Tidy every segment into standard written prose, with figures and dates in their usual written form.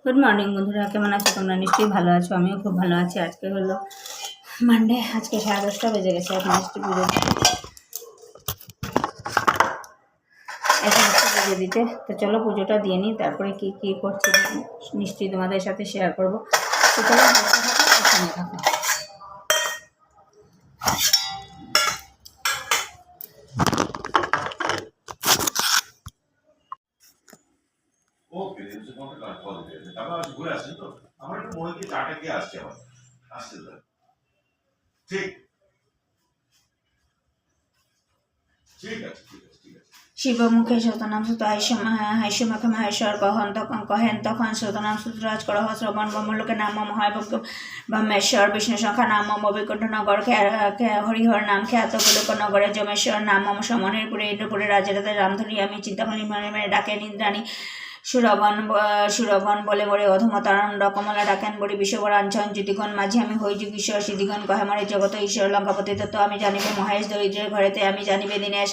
Good morning বন্ধুরা, কেমন আছো তোমরা? নিশ্চয়ই ভালো আছো, আমিও খুব ভালো আছি। আজকে হলো মানডে, আজকে 10:30 বেজে গেছে। এখন মিষ্টি পুজো পুজো দিতে। তো চলো পুজোটা দিয়ে নিই, তারপরে কি কি করছি নিশ্চয়ই তোমাদের সাথে শেয়ার করবো। তো চলো থাকো। শিবমুখে শতনাম সুত হাস্যমুখে মহেশ্বর কহেন তখন শতনাম সুতরাজ করহ শ্রবণ ব্রহ্মলোকে নাম হয় ব্রহ্মেশ্বর বিষ্ণু সংখ্যা নাম বৈকুণ্ঠ নগর হরিহর নাম খ্যাত গোলক নগরে যমেশ্বর নাম সমনেরপুরে ইন্দ্রপুরে রাজারাতে রামধনী আমি চিন্তামণি মনে ডাকে নিন্দ্রাণী সুরগণ বলে মরে অধমতারণ কমলা ডাকেন বড়ি বিশ্ববরাঞ্চন জ্যোতিগণ মাঝে আমি হই যুগ ঈশ্বর সিদ্ধিগণ কহে মরে জগত ঈশ্বর লঙ্কাপতি তত্ত্ব আমি জানিবে মহেশ দরিদ্রের ঘরেতে আমি জানিবে দীনেশ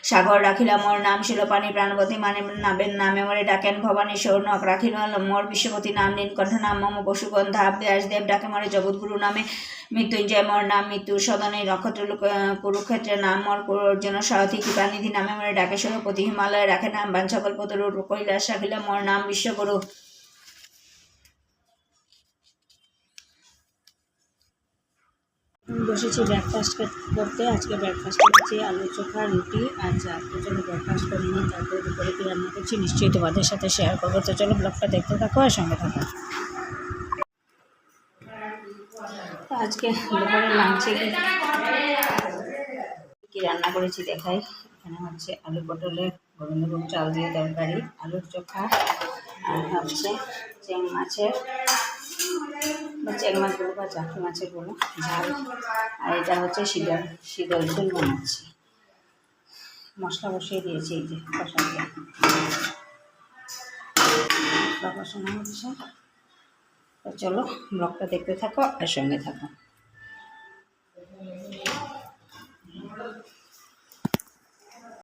সাগর রাখিলাম মোর নাম শিলপানি প্রাণবতী মানে নাবেন নামে মরে ডাকেন ভবানী সৌনক রাখিল মোর বিশ্বপতি নাম নীলকণ্ঠ নাম মম বসুগন্ধা ব্যাসদেব ডাকে মরে জগৎগুরু নামে মৃত্যুঞ্জয় মোর নাম মৃত্যু সদনে নক্ষত্র কুরুক্ষেত্রের নাম মোর অর্জুন সারথী কৃপানিধি নামে মরে ডাকে সরপতি হিমালয় রাখে নাম বাঞ্ছাকল পতরুর কৈলাস রাখিল মোর নাম বিশ্বগুরু। বসেছি ব্রেকফাস্ট করতে। আজকে ব্রেকফাস্ট করেছি আলু চোখা রুটি আর চা। তো চলো ব্রেকফাস্ট করে নিই, তারপরে দুপুরে কি রান্না করছি নিশ্চয়ই তোমাদের সাথে শেয়ার করবো। তো চলো ব্লগটা দেখতে থাকো আর সঙ্গে থাকো। আজকে দুপুরে লাঞ্চে কি রান্না করেছি দেখাই। এখানে হচ্ছে আলু পটলের গোবিন্দভোগ চাল দিয়ে তরকারি, আলুর চোখা, আর হচ্ছে চেং মাছের মাছগুলো বা চাকরি মাছের গুলো ঝাল, আর এটা হচ্ছে শীতল ঝোল বানাচ্ছি। মশলা বসিয়ে দিয়েছি, এই যে কষানো হচ্ছে। তো চলো ব্লগটা দেখতে থাকো আর সঙ্গে থাকো।